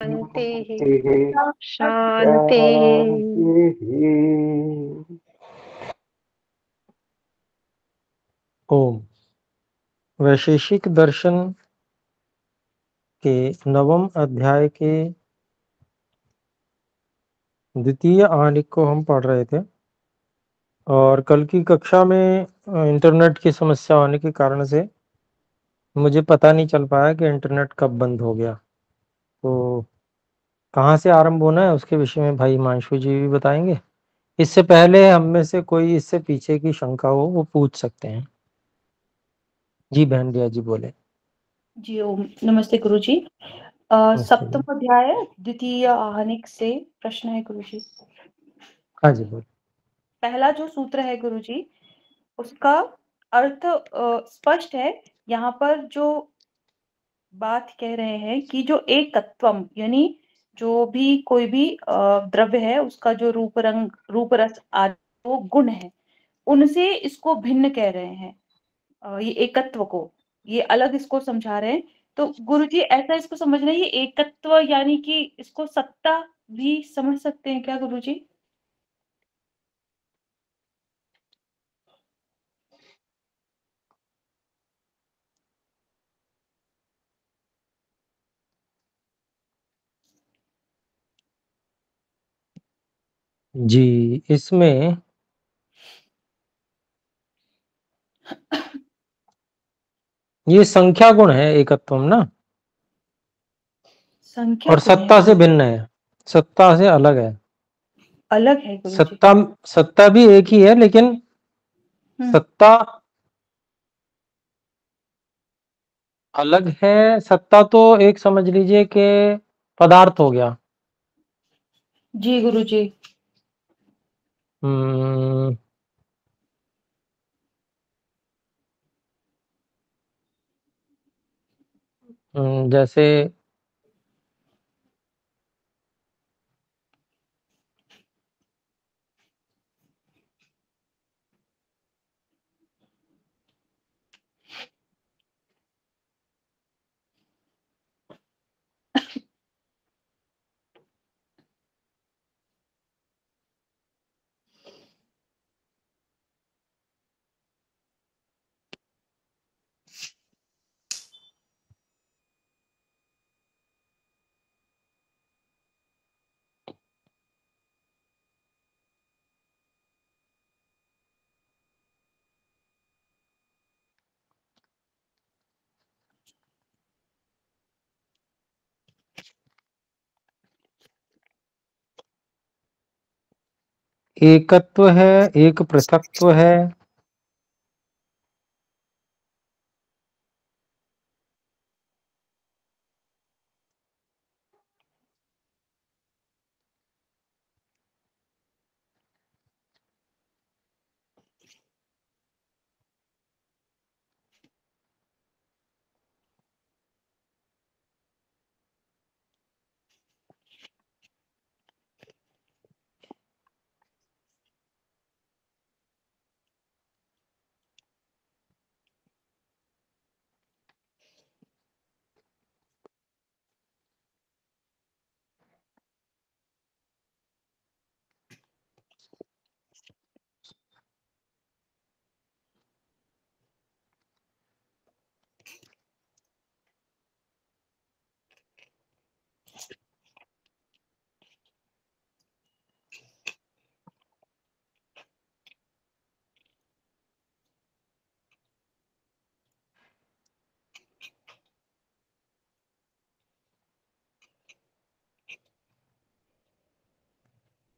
शान्तिः शान्तिः। ओम। वैशेषिक दर्शन के नवम अध्याय के द्वितीय आणिक को हम पढ़ रहे थे और कल की कक्षा में इंटरनेट की समस्या होने के कारण से मुझे पता नहीं चल पाया कि इंटरनेट कब बंद हो गया। तो कहाँ से आरंभ होना है उसके विषय में भाई हिमांशु जी भी बताएंगे। इससे पहले हम में से कोई इससे पीछे की शंका हो वो पूछ सकते हैं। जी बहन दिया जी बोले। जी ओम नमस्ते गुरुजी। सप्तम अध्याय द्वितीय आहनिक से प्रश्न है गुरुजी। हाँ जी बोले। पहला जो सूत्र है गुरुजी उसका अर्थ स्पष्ट है। यहाँ पर जो बात कह रहे हैं कि जो एक तत्वम यानी जो भी कोई भी द्रव्य है उसका जो रूप रंग रूप रस आदि वो गुण है उनसे इसको भिन्न कह रहे हैं। ये एकत्व को ये अलग इसको समझा रहे हैं। तो गुरुजी ऐसा इसको समझना है ये एकत्व यानी कि इसको सत्ता भी समझ सकते हैं क्या गुरुजी? जी इसमें ये संख्या गुण है एकत्वम ना संख्या और गुण है सत्ता से भिन्न है, सत्ता से अलग है। अलग है गुरुजी। सत्ता सत्ता भी एक ही है लेकिन सत्ता अलग है। सत्ता तो एक समझ लीजिए कि पदार्थ हो गया। जी गुरुजी। जैसे एकत्व है, एक पृथकत्व है।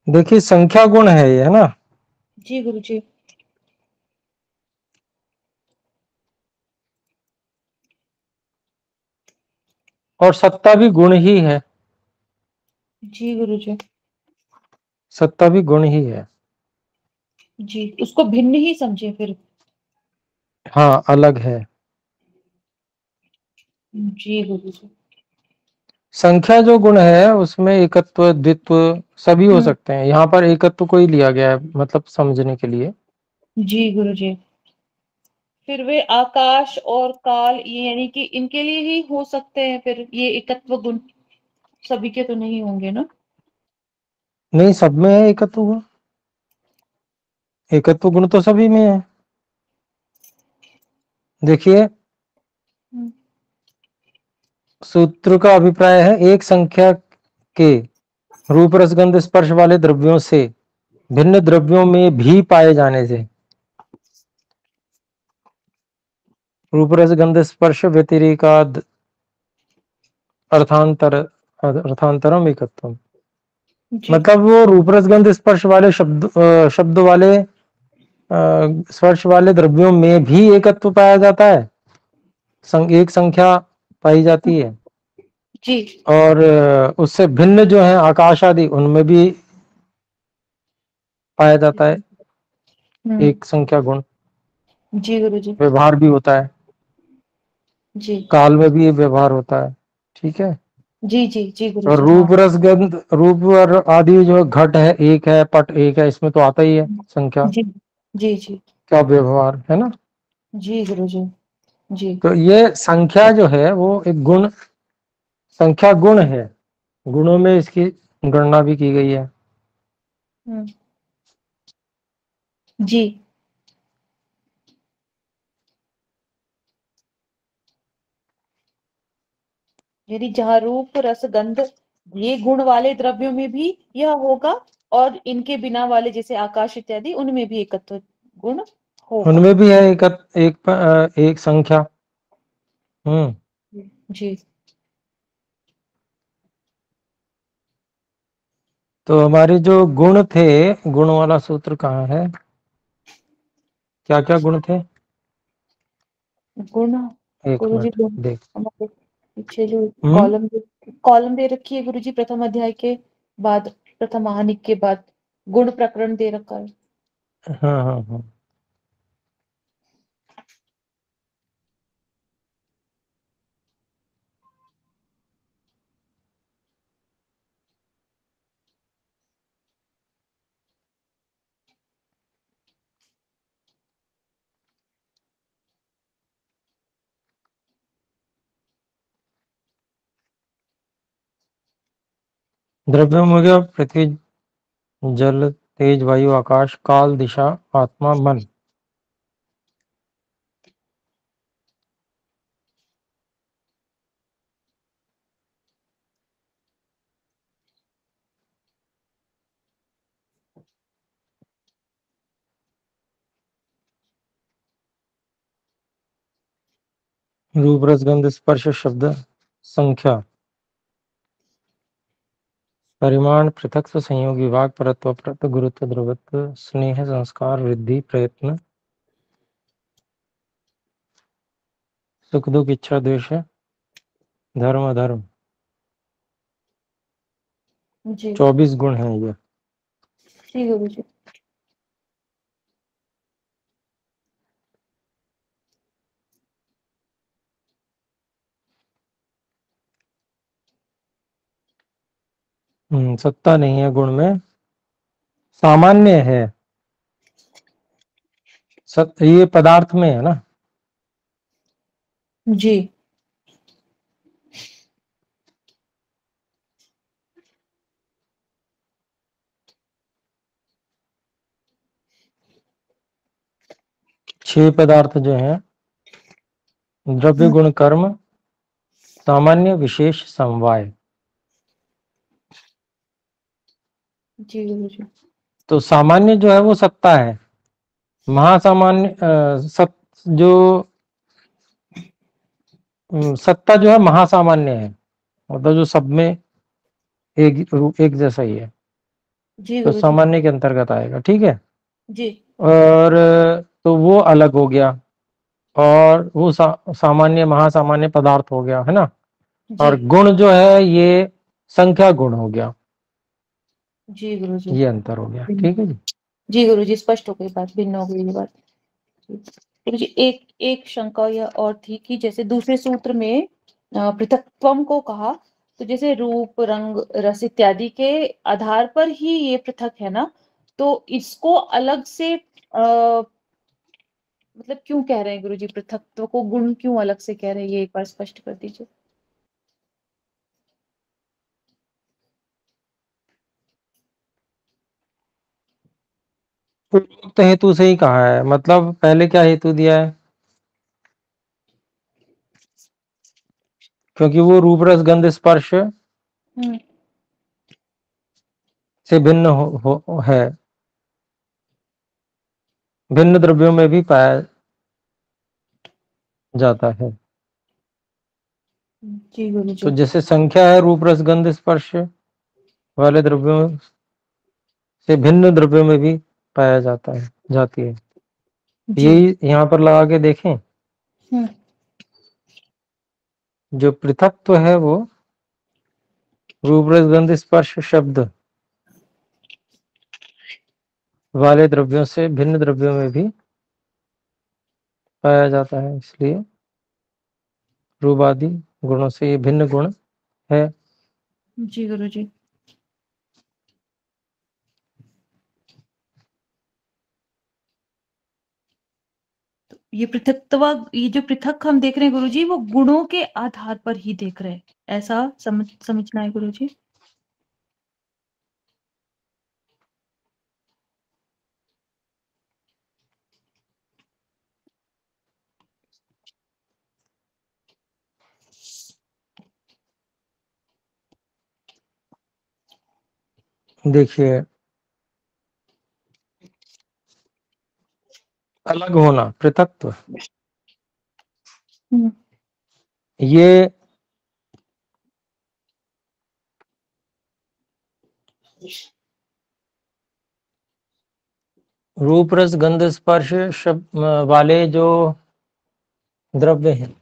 देखिए संख्या गुण है ये, है ना। जी गुरुजी। और सत्ता भी गुण ही है। जी गुरुजी। सत्ता भी गुण ही है। जी उसको भिन्न ही समझे फिर। हाँ अलग है। जी गुरुजी। संख्या जो गुण है उसमें एकत्व द्वित्व सभी हो सकते हैं। यहाँ पर एकत्व को ही लिया गया है मतलब समझने के लिए। जी गुरुजी। फिर वे आकाश और काल ये यानी कि इनके लिए ही हो सकते हैं फिर ये एकत्व गुण। सभी के तो नहीं होंगे ना। नहीं, सब में है एकत्व गुण। एकत्व गुण तो सभी में है। देखिए, हम्म, सूत्र का अभिप्राय है एक संख्या के रूप रसगंध स्पर्श वाले द्रव्यों से भिन्न द्रव्यों में भी पाए जाने से रूप रसगंध स्पर्श व्यतिरेकाद अर्थांतरम एकत्वम। जी मतलब वो रूप रसगंध स्पर्श वाले शब्द वाले स्पर्श वाले द्रव्यों में भी एकत्व पाया जाता है, एक संख्या पाई जाती है, जी और उससे भिन्न जो है आकाश आदि उनमें भी पाया जाता है एक संख्या गुण। जी गुरु जी। व्यवहार भी होता है, जी काल में भी ये व्यवहार होता है। ठीक है। जी जी जी गुरु और जी। रूप हाँ रसगंध रूप और आदि जो घट है एक है, पट एक है, इसमें तो आता ही है संख्या जी जी जी का व्यवहार, है ना। जी गुरु जी। जी तो ये संख्या जो है वो एक गुण, संख्या गुण है, गुणों में इसकी गणना भी की गई है। हम्म, जी यदि जहाँ रूप रस गंध ये गुण वाले द्रव्यों में भी यह होगा, और इनके बिना वाले जैसे आकाश इत्यादि उनमें भी एकत्व गुण होगा। उनमें भी है एक संख्या। हम्म। जी तो हमारे जो गुण थे, गुण वाला सूत्र कहाँ है, क्या क्या गुण थे। गुण एक गुरु जी मिनट देख। हमारे पीछे जो हम्म। कॉलम दे रखी है गुरु जी, प्रथम अध्याय के बाद, प्रथम महानिक के बाद गुण प्रकरण दे रखा है। हाँ हाँ हाँ। द्रव्य में हो गया पृथ्वी, जल, तेज, वायु, आकाश, काल, दिशा, आत्मा, मन। रूप रसगंध स्पर्श शब्द संख्या परिमाण पृथक संयोग विभाग परत्व परत्व गुरुत्व ध्रुवत्व स्नेह संस्कार वृद्धि प्रयत्न सुख दुख इच्छा द्वेष धर्म अधर्म, जी 24 गुण है ये। जी गुरु जी। 7 नहीं है गुण में, सामान्य है। ये पदार्थ में है ना। जी 6 पदार्थ जो हैं, द्रव्य गुण कर्म सामान्य विशेष समवाय। जी गुरु जी। तो सामान्य जो है वो सत्ता है, महासामान्य जो सत्ता जो है महासामान्य है, मतलब जो सब में एक जैसा ही है, जी तो गुरु जी। सामान्य के अंतर्गत आएगा। ठीक है। जी और तो वो अलग हो गया, और वो सामान्य महासामान्य पदार्थ हो गया, है ना। जी और गुण जो है ये संख्या गुण हो गया, जी गुरु जी। ये अंतर हो गया। ठीक है जी। जी गुरु जी, स्पष्ट हो गई बात, भिन्न हो गई ये बात। गुरु जी, एक एक शंका यह और थी कि जैसे दूसरे सूत्र में पृथक्त्वम को कहा, तो जैसे रूप रंग रस इत्यादि के आधार पर ही ये पृथक है ना, तो इसको अलग से मतलब क्यों कह रहे हैं गुरु जी, पृथक्त्व को गुण क्यों अलग से कह रहे हैं, ये एक बार स्पष्ट कर दीजिए। पूर्वोक्त हेतु से ही कहा है, मतलब पहले क्या हेतु दिया है? क्योंकि वो रूप रस गंध स्पर्श से भिन्न है, भिन्न द्रव्यों में भी पाया जाता है। जी गुरु तो जी। जैसे संख्या है रूप रस गंध स्पर्श वाले द्रव्यों से भिन्न द्रव्यों में भी पाया जाती है। जी। यही यहाँ पर लगा के देखें, जो पृथक्त्व है वो रूप रस गंध स्पर्श शब्द वाले द्रव्यों से भिन्न द्रव्यों में भी पाया जाता है, इसलिए रूप आदि गुणों से ये भिन्न गुण है। जी गुरु जी। तो ये जो पृथक हम देख रहे हैं गुरु जी, वो गुणों के आधार पर ही देख रहे हैं, ऐसा समझना है गुरु जी। देखिए, अलग होना, पृथक्त्व, ये रूप रस गंध स्पर्श शब्द वाले जो द्रव्य हैं,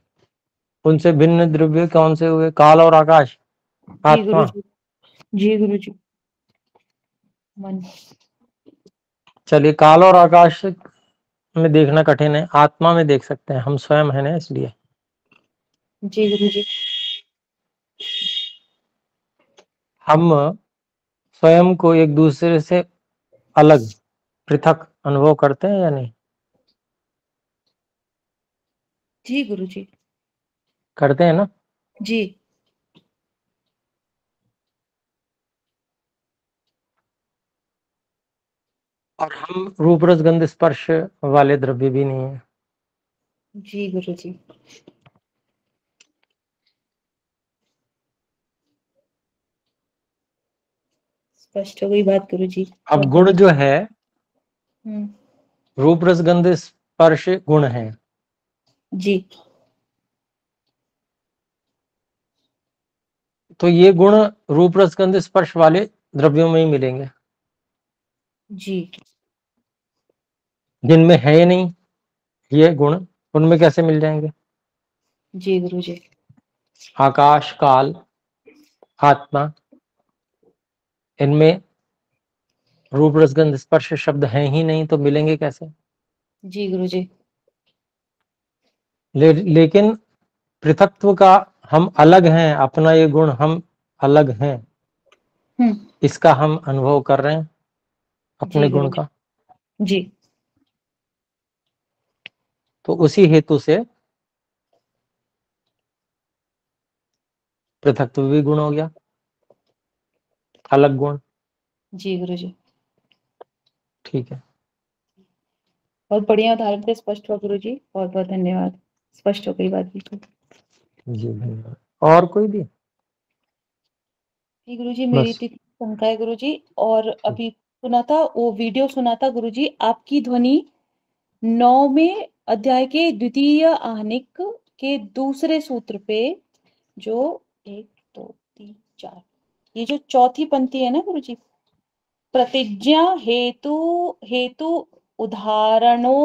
उनसे भिन्न द्रव्य कौन से हुए? काल और आकाश, जी गुरु आत्मा। जी। जी गुरु जी। मन। चलिए, काल और आकाश में देखना कठिन है, आत्मा में देख सकते हैं, हम स्वयं है ना, इसलिए जी गुरु जी। हम स्वयं को एक दूसरे से अलग, पृथक अनुभव करते हैं या नहीं? जी गुरु जी। करते हैं ना। जी। और हम रूप रस गंध स्पर्श वाले द्रव्य भी नहीं है। जी गुरु जी। स्पष्ट हो गई बात गुरु जी। अब गुण जो है, हम्म। रूप रस गंध स्पर्श गुण है, जी। तो ये गुण रूप रस गंध स्पर्श वाले द्रव्यों में ही मिलेंगे, जी। जिनमें है ही नहीं ये गुण, उनमें कैसे मिल जाएंगे? जी गुरु जी। आकाश, काल, आत्मा, इनमें रूप रस गंध स्पर्श शब्द हैं ही नहीं, तो मिलेंगे कैसे? जी गुरु जी। लेकिन पृथक्त्व का, हम अलग हैं, अपना ये गुण, हम अलग हैं, इसका हम अनुभव कर रहे हैं, जी अपने गुरु गुण जी। का। जी। तो उसी हेतु से पृथक्त्व भी गुण हो गया, अलग गुण। जी गुरु जी। ठीक है, बहुत बढ़िया उदाहरण से स्पष्ट हुआ गुरु जी, बहुत बहुत धन्यवाद। स्पष्ट हो गई बात बिल्कुल। जी धन्यवाद। और कोई भी? जी गुरु जी, मेरी बस। तो शंका है गुरु जी, और अभी सुना था वो वीडियो, सुना था गुरु जी, आपकी ध्वनि 9वें अध्याय के द्वितीय आहनिक के दूसरे सूत्र पे, जो 1 2 3 4, ये जो चौथी पंक्ति है ना गुरु जी, प्रतिज्ञा हेतु हेतु उदाहरणोपनयनी,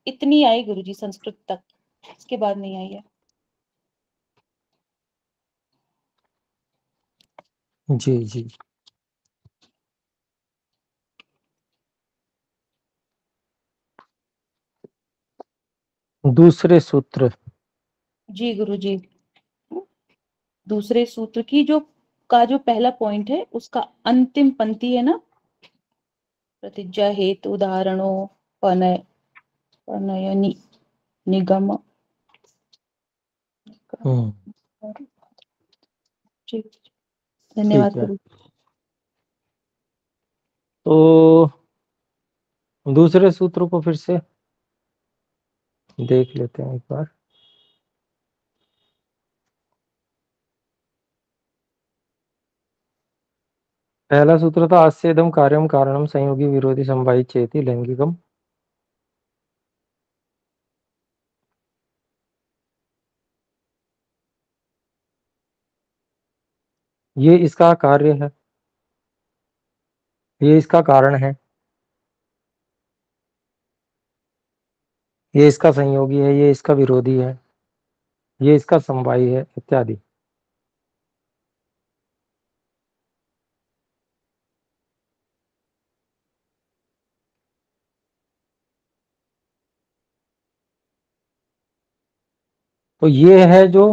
इतनी आई गुरु जी संस्कृत तक, इसके बाद नहीं आई है। जी जी। दूसरे सूत्र। जी गुरु जी। दूसरे सूत्र की जो पहला पॉइंट है, उसका अंतिम पंक्ति है ना, प्रतिज्ञा हेतु उदाहरणों पनयनी निगम। जी धन्यवाद ठीक है, गुरु। तो दूसरे सूत्र को फिर से देख लेते हैं एक बार। पहला सूत्र था अस्येदम कार्यम कारणम संयोगी विरोधी समवायी चेति लैंगिकम। ये इसका कार्य है, ये इसका कारण है, ये इसका संयोगी है, ये इसका विरोधी है, ये इसका समवायी है, इत्यादि। तो ये है जो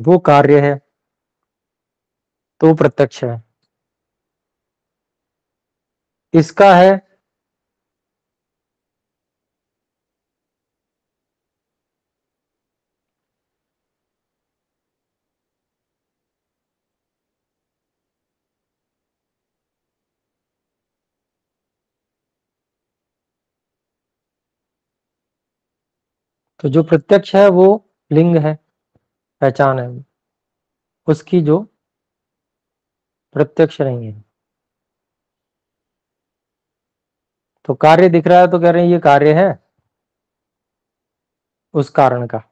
वो कार्य है, तो प्रत्यक्ष है। इसका है तो जो प्रत्यक्ष है वो लिंग है, पहचान है उसकी, जो प्रत्यक्ष नहीं है। तो कार्य दिख रहा है तो कह रहे हैं ये कार्य है उस कारण का।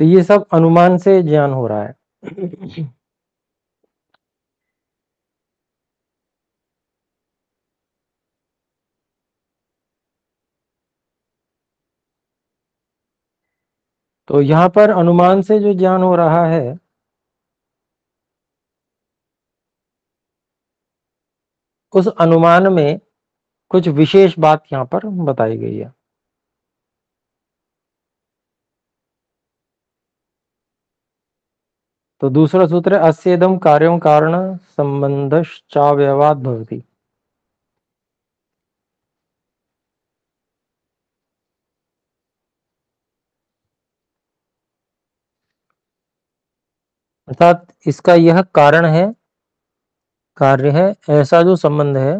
तो ये सब अनुमान से ज्ञान हो रहा है। तो यहाँ पर अनुमान से जो ज्ञान हो रहा है उस अनुमान में कुछ विशेष बात यहाँ पर बताई गई है। तो दूसरा सूत्र है अस्येदम कार्यं कारण संबंधश्चावयवाद भवति। अर्थात इसका यह कारण है, कार्य है, ऐसा जो संबंध है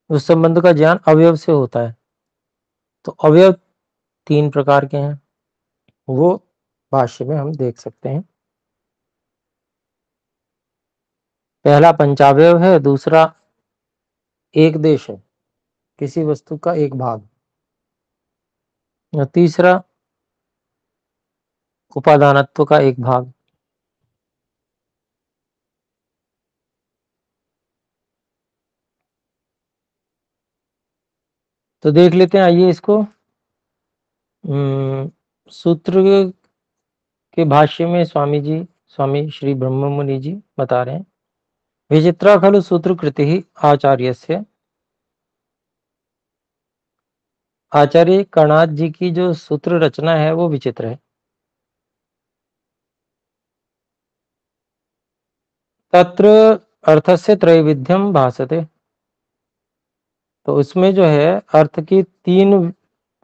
उस संबंध का ज्ञान अवयव से होता है। तो अवयव 3 प्रकार के हैं, वो भाष्य में हम देख सकते हैं। पहला पंचावयव है, दूसरा एक देश है, किसी वस्तु का एक भाग, और तीसरा उपादानत्व का एक भाग। तो देख लेते हैं, आइए इसको सूत्र के भाष्य में स्वामी श्री ब्रह्म मुनि जी बता रहे हैं, विचित्रा खलु सूत्र कृति ही आचार्यस्य। आचार्य कणाद जी की जो सूत्र रचना है वो विचित्र है। तत्र अर्थस्य त्रैविध्यम भासते। तो उसमें जो है अर्थ की 3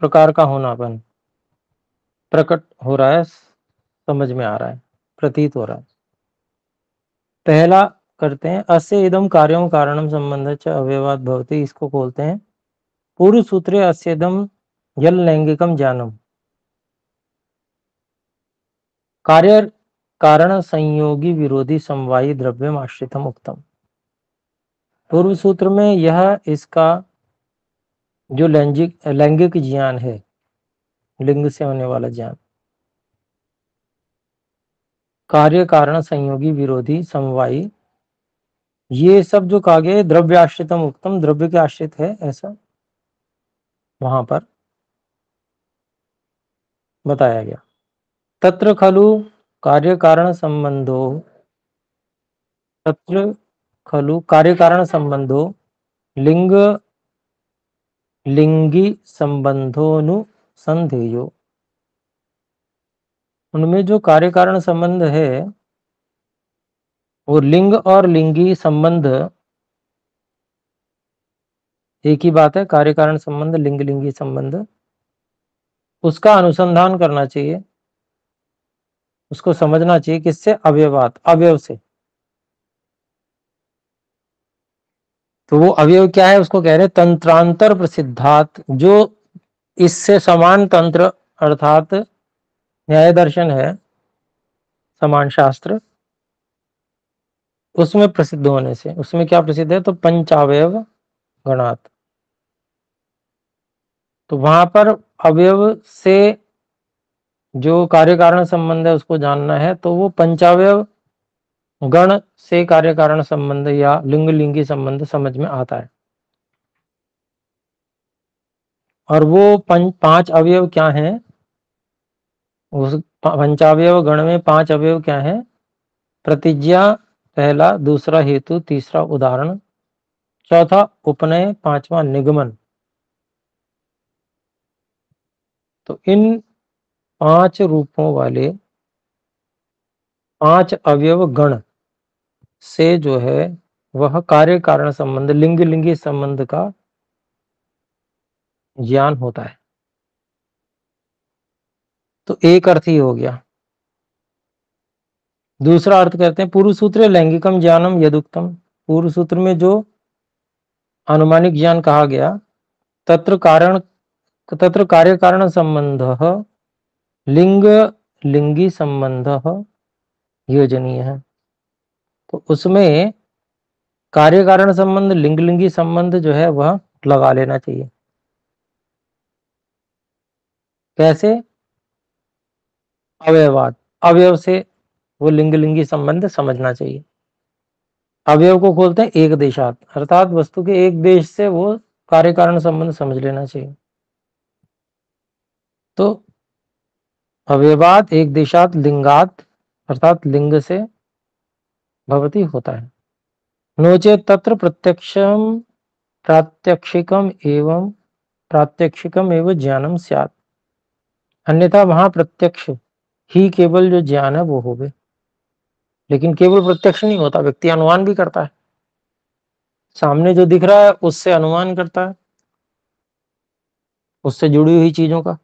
प्रकार का होनापन प्रकट हो रहा है, समझ में आ रहा है, प्रतीत हो रहा है। पहला करते हैं अस्य इदम कार्यम कारणम संबंध च अवयवाद भवति। इसको खोलते हैं। पूर्व सूत्रे अस्य इदम यल लैंगिकम ज्ञानम कार्य कारण संयोगी विरोधी समवायी द्रव्यम आश्रितम उक्तम। पूर्व सूत्र में यह इसका जो लैंगिक ज्ञान है, लिंग से होने वाला ज्ञान, कार्य कारण संयोगी विरोधी समवायी, ये सब जो कहा गया द्रव्य आश्रितम उक्तम, द्रव्य के आश्रित है ऐसा वहां पर बताया गया। तत्र खलु कार्य कारण संबंधो, तत्र खलु कार्य कारण संबंधो लिंग लिंगी संबंधोनुसंधेयो। उनमें जो कार्य कारण संबंध है वो लिंग और लिंगी संबंध एक ही बात है, कार्य कारण संबंध, लिंग लिंगी संबंध, उसका अनुसंधान करना चाहिए, उसको समझना चाहिए। किससे? अवयवात, अवयव से। तो वो अवयव क्या है, उसको कह रहे हैं तंत्रांतर प्रसिद्धात। जो इससे समान तंत्र अर्थात न्याय दर्शन है, समान शास्त्र, उसमें प्रसिद्ध होने से। उसमें क्या प्रसिद्ध है? तो पंचावयव गणात। तो वहां पर अवयव से जो कार्य कारण संबंध है उसको जानना है, तो वो पंचावयव गण से कार्य कारण संबंध या लिंग लिंगी संबंध समझ में आता है। और वो पांच अवयव क्या हैं? उस पंचावयव गण में 5 अवयव क्या हैं? प्रतिज्ञा पहला, दूसरा हेतु, तीसरा उदाहरण, चौथा उपनय, पांचवा निगमन। तो इन 5 रूपों वाले 5 अवयव गण से जो है वह कार्य कारण संबंध, लिंग लिंगी संबंध का ज्ञान होता है। तो एक अर्थ ही हो गया। दूसरा अर्थ कहते हैं पूर्व सूत्र लैंगिकम ज्ञानम यदुक्तम। पूर्व सूत्र में जो अनुमानिक ज्ञान कहा गया, तत्र कार्य कारण संबंध लिंग लिंगी संबंध योजनीय है। तो उसमें कार्य कारण संबंध, लिंग लिंगी संबंध जो है वह लगा लेना चाहिए। कैसे? अवयवाद, अवयव से वो लिंग लिंगी संबंध समझना चाहिए। अवयव को खोलते हैं एक देशात, अर्थात वस्तु के एक देश से वो कार्य कारण संबंध समझ लेना चाहिए। तो अवयवात एक देशात लिंगात, अर्थात लिंग से भवती होता है। नोचे तत्र प्रात्यक्षिकम एवं ज्ञानम स्यात्। अन्यथा वहां प्रत्यक्ष ही केवल जो ज्ञान है वो होवे। लेकिन केवल प्रत्यक्ष नहीं होता, व्यक्ति अनुमान भी करता है। सामने जो दिख रहा है उससे अनुमान करता है, उससे जुड़ी हुई चीजों का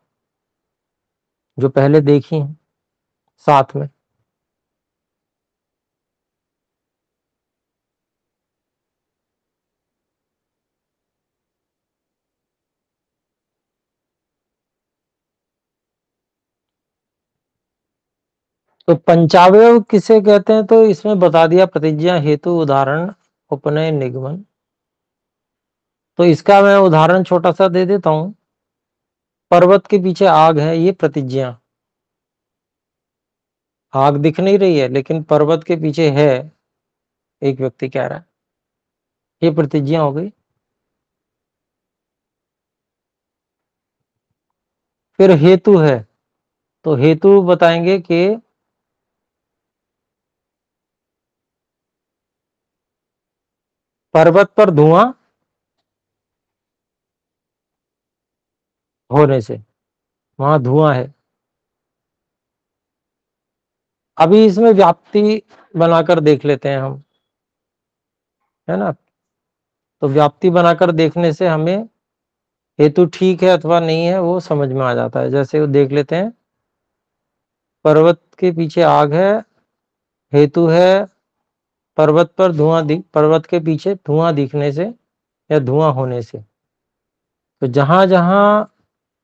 जो पहले देखी हैं साथ में। तो पंचावयव किसे कहते हैं? तो इसमें बता दिया, प्रतिज्ञा, हेतु, उदाहरण, उपनय, निगमन। तो इसका मैं उदाहरण छोटा सा दे देता हूं। पर्वत के पीछे आग है, ये प्रतिज्ञा। आग दिख नहीं रही है लेकिन पर्वत के पीछे है, एक व्यक्ति कह रहा है, ये प्रतिज्ञा हो गई। फिर हेतु है, तो हेतु बताएंगे कि पर्वत पर धुआं होने से, वहां धुआं है। अभी इसमें व्याप्ति बनाकर देख लेते हैं हम, है ना। तो व्याप्ति बनाकर देखने से हमें हेतु ठीक है अथवा नहीं है वो समझ में आ जाता है। जैसे वो देख लेते हैं, पर्वत के पीछे आग है, हेतु है पर्वत पर पर्वत के पीछे धुआं दिखने से या धुआं होने से। तो जहां जहां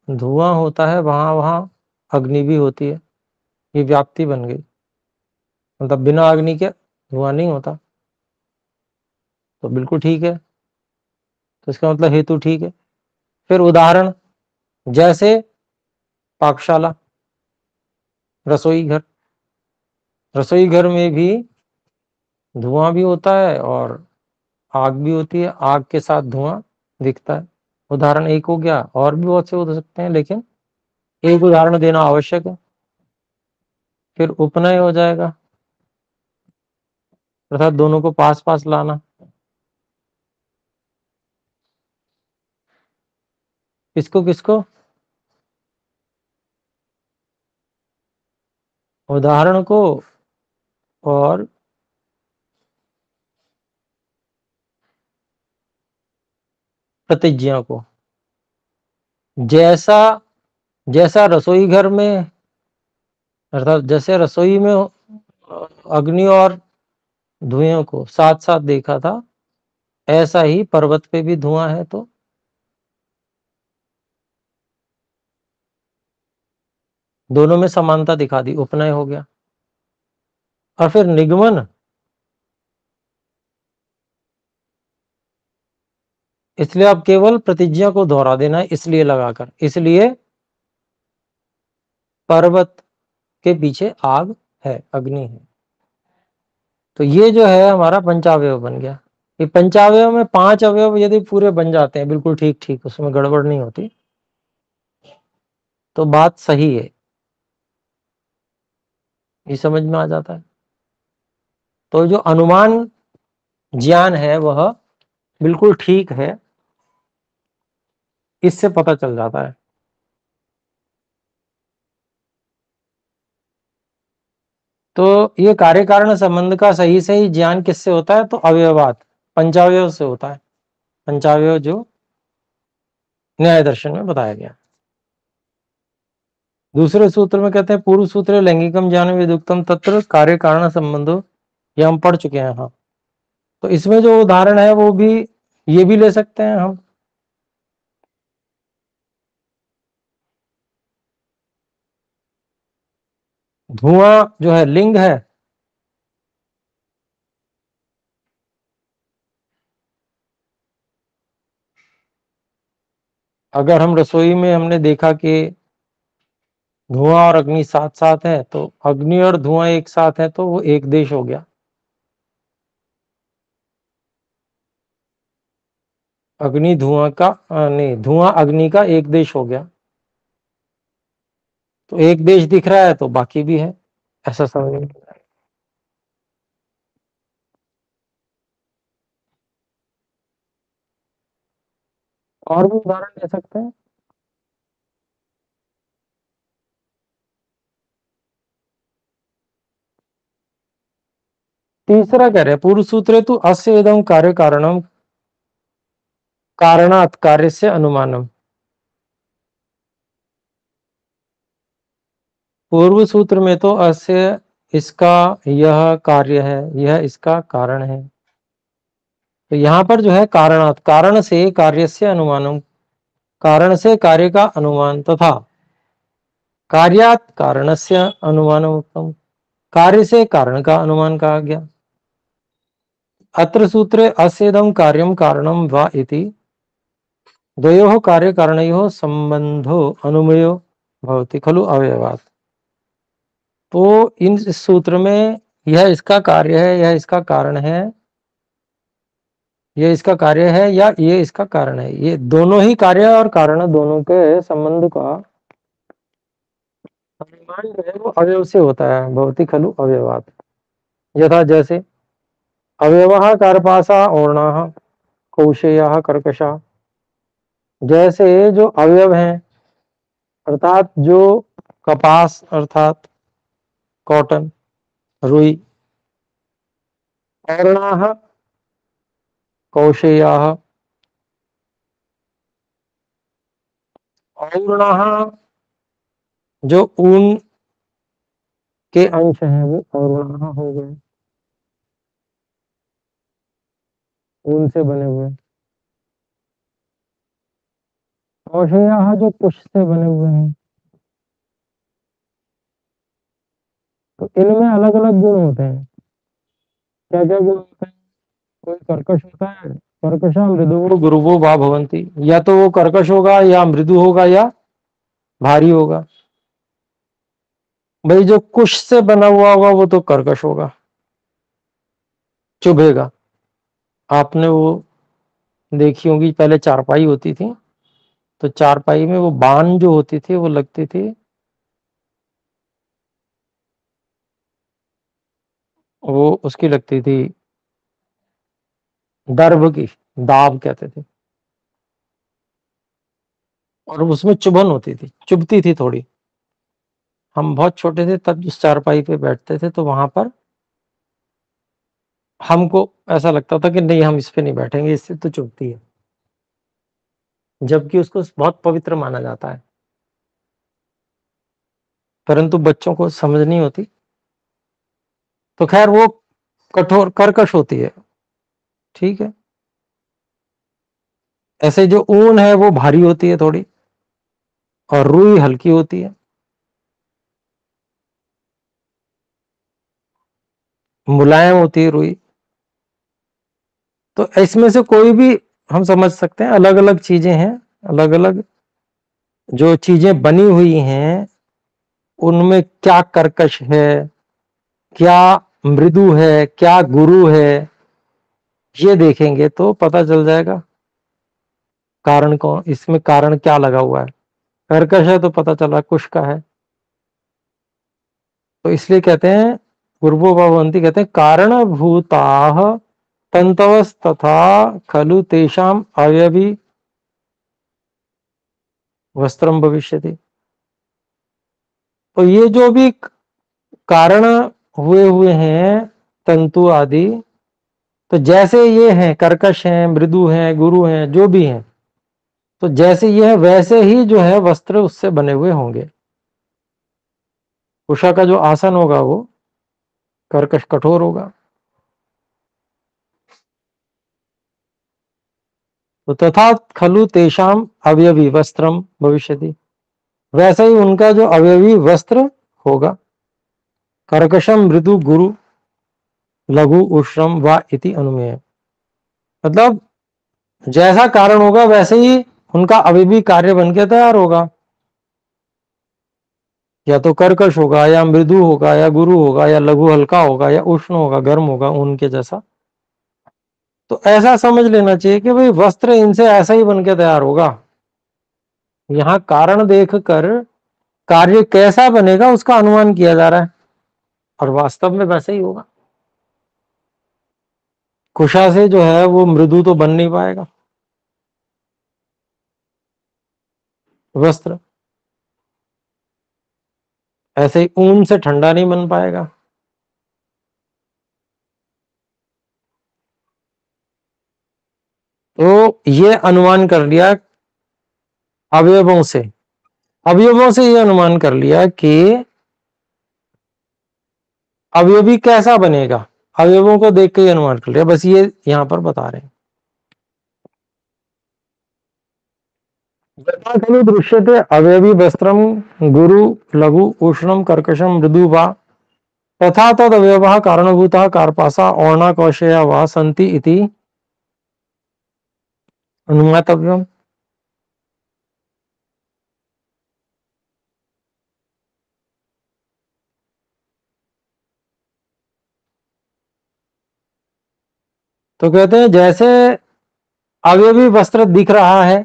धुआं होता है वहां वहां अग्नि भी होती है। ये व्याप्ति बन गई, मतलब बिना अग्नि के धुआं नहीं होता। तो बिल्कुल ठीक है, तो इसका मतलब हेतु ठीक है। फिर उदाहरण, जैसे पाकशाला, रसोई घर। रसोई घर में भी धुआं भी होता है और आग भी होती है, आग के साथ धुआं दिखता है। उदाहरण एक हो गया, और भी बहुत से हो सकते हैं लेकिन एक उदाहरण देना आवश्यक है। फिर उपनय हो जाएगा, अर्थात दोनों को पास पास लाना। किसको किसको? उदाहरण को और प्रतिज्ञा को। जैसा जैसा रसोई घर में, अर्थात जैसे रसोई में अग्नि और धुएं को साथ साथ देखा था, ऐसा ही पर्वत पे भी धुआं है, तो दोनों में समानता दिखा दी, उपनय हो गया। और फिर निगमन, इसलिए आप केवल प्रतिज्ञा को दोहरा देना है, इसलिए लगाकर, इसलिए पर्वत के पीछे आग है, अग्नि है। तो ये जो है हमारा पंचावयव बन गया। ये पंचावयव में 5 अवयव यदि पूरे बन जाते हैं बिल्कुल ठीक ठीक, उसमें गड़बड़ नहीं होती, तो बात सही है, ये समझ में आ जाता है। तो जो अनुमान ज्ञान है वह बिल्कुल ठीक है, इससे पता चल जाता है। तो ये कार्य कारण संबंध का सही सही ज्ञान किससे होता है? तो अवयवात, पंचावयव से होता है। पंचावयव जो न्याय दर्शन में बताया गया। दूसरे सूत्र में कहते हैं पूर्व सूत्र लैंगिकम ज्ञान विदुक्तम तत्र कार्य कारण संबंधो, ये हम पढ़ चुके हैं। हाँ, तो इसमें जो उदाहरण है वो भी ये भी ले सकते हैं हम। धुआं जो है लिंग है, अगर हम रसोई में हमने देखा कि धुआं और अग्नि साथ साथ है, तो अग्नि और धुआं एक साथ है तो वो एक देश हो गया। अग्नि धुआं का नहीं, धुआं अग्नि का एक देश हो गया। तो एक देश दिख रहा है तो बाकी भी है, ऐसा समझ में। और भी उदाहरण दे सकते हैं। तीसरा कह रहे पूर्व सूत्र तो अस्य इदं कार्य कारणम कारणात् कार्य से अनुमानम। पूर्व सूत्र में तो अस्य इसका यह कार्य है, यह इसका कारण है। तो यहां पर जो है कारणात्, कारण से कार्य से अनुमानम, कारण से कार्य का अनुमान, तथा कार्यात् कारणस्य अनुमानम उत्तम, कार्य से कारण का अनुमान कहा गया। अत्र सूत्रे अस्येदं कार्यं कारणं वा इति द्वयोः कार्यकारणयोः संबंधो अनुमेयो भवति खलु अवयवात्। तो इस सूत्र में यह इसका कार्य है, यह इसका कारण है, यह इसका कार्य है या ये इसका कारण है, ये दोनों ही कार्य और कारण दोनों के संबंध का अनुमान जो है वो अवयव से होता है, भवति खलु अवयवात्। यथा जैसे अवयवः कार्पासा ओर्णाः कौशेयाः कर्कशाः, जैसे जो अवयव हैं अर्थात जो कपास अर्थात कॉटन, रुई, ओर्णाः कौशेयाः, और्णाः जो ऊन के अंश हैं वो और्णाः हो गए, ऊन से बने हुए। कौशेयाः जो कुश से बने हुए हैं। तो इनमें अलग अलग गुण होते हैं। क्या क्या गुण होते हैं? कोई कर्कश होता है, कर्कशा मृदु गुरुवो वा भवंती, या तो वो कर्कश होगा या मृदु होगा या भारी होगा। भाई जो कुश से बना हुआ होगा वो तो कर्कश होगा, चुभेगा। आपने वो देखी होगी, पहले चारपाई होती थी, तो चारपाई में वो बान जो होती थी वो लगती थी, वो उसकी लगती थी दर्भ की, दाब कहते थे, और उसमें चुभन होती थी, चुभती थी थोड़ी। हम बहुत छोटे थे तब उस चारपाई पे बैठते थे, तो वहां पर हमको ऐसा लगता था कि नहीं हम इस पे नहीं बैठेंगे, इससे तो चुभती है। जबकि उसको बहुत पवित्र माना जाता है, परंतु बच्चों को समझ नहीं होती, तो खैर वो कठोर कर्कश होती है, ठीक है। ऐसे जो ऊन है वो भारी होती है थोड़ी, और रुई हल्की होती है, मुलायम होती है रुई। तो इसमें से कोई भी हम समझ सकते हैं, अलग अलग चीजें हैं, अलग अलग जो चीजें बनी हुई हैं उनमें क्या कर्कश है, क्या मृदु है, क्या गुरु है, ये देखेंगे तो पता चल जाएगा कारण कौन, इसमें कारण क्या लगा हुआ है। कर्कश है तो पता चला कुश का है। तो इसलिए कहते हैं पूर्वो भवन्ति, कहते हैं कारणभूताः तंतवस्तथा खलु तेषाम अवयवी वस्त्रम भविष्यति। तो ये जो भी कारण हुए हैं तंतु आदि, तो जैसे ये हैं कर्कश हैं, मृदु हैं, गुरु हैं, जो भी हैं, तो जैसे ये है वैसे ही जो है वस्त्र उससे बने हुए होंगे। उषा का जो आसन होगा वो कर्कश कठोर होगा। तो तथा खलु तेषाम अवयवी वस्त्रम भविष्यति, वैसा ही उनका जो अवयवी वस्त्र होगा। कर्कशम मृदु गुरु लघु उष्णम व इति अनुमेय, मतलब जैसा कारण होगा वैसे ही उनका अवयवी कार्य बन के तैयार होगा, या तो कर्कश होगा, या मृदु होगा, या गुरु होगा, या लघु हल्का होगा, या उष्ण होगा, गर्म होगा, उनके जैसा। तो ऐसा समझ लेना चाहिए कि भाई वस्त्र इनसे ऐसा ही बन के तैयार होगा। यहां कारण देखकर कार्य कैसा बनेगा उसका अनुमान किया जा रहा है, और वास्तव में वैसे ही होगा। कुशा से जो है वो मृदु तो बन नहीं पाएगा वस्त्र, ऐसे ही ऊन से ठंडा नहीं बन पाएगा। तो ये अनुमान कर लिया अवयवों से, अवयवों से ये अनुमान कर लिया कि अवयवी कैसा बनेगा, अवयवों को देख के ही अनुमान कर लिया, बस ये यहां पर बता रहे हैं। यथा खलु दृश्यते अवयवी वस्त्रम गुरु लघु उष्णम कर्कशम मृदु वा तथा तद अवयवः कारणभूतः कार्पासा और्णाकौशेया वा सन्ति इति अनुमातव्यम। तो कहते हैं जैसे अवयवी वस्त्र दिख रहा है,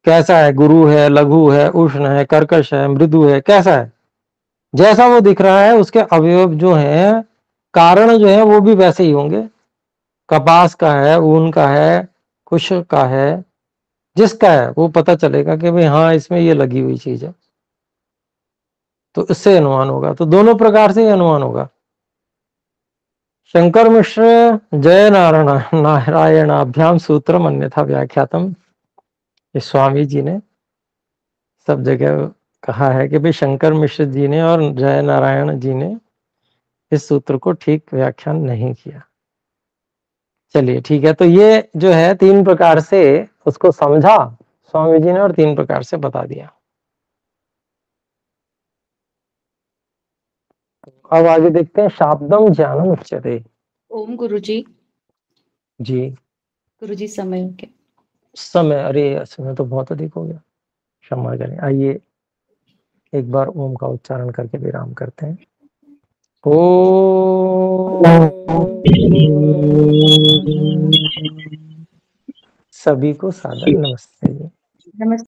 कैसा है, गुरु है, लघु है, उष्ण है, कर्कश है, मृदु है, कैसा है, जैसा वो दिख रहा है उसके अवयव जो हैं, कारण जो है वो भी वैसे ही होंगे। कपास का है, ऊन का है, कुश का है, जिसका है वो पता चलेगा कि भाई हाँ इसमें ये लगी हुई चीज है, तो इससे अनुमान होगा। तो दोनों प्रकार से अनुमान होगा। शंकर मिश्र जय नारायणाभ्याम सूत्रम अन्यथा व्याख्यातम, स्वामी जी ने सब जगह कहा है कि भाई शंकर मिश्र जी ने और जय नारायण जी ने इस सूत्र को ठीक व्याख्यान नहीं किया। चलिए ठीक है, तो ये जो है तीन प्रकार से उसको समझा स्वामी जी ने और तीन प्रकार से बता दिया। अब आगे देखते हैं शाब्दम ज्ञानम उच्यते। ओम गुरुजी। जी गुरुजी समय हो गया। समय, अरे समय तो बहुत अधिक हो गया, क्षमा करें। आइए एक बार ओम का उच्चारण करके विराम करते हैं। ओम। सभी को सादर नमस्ते। नमस्ते।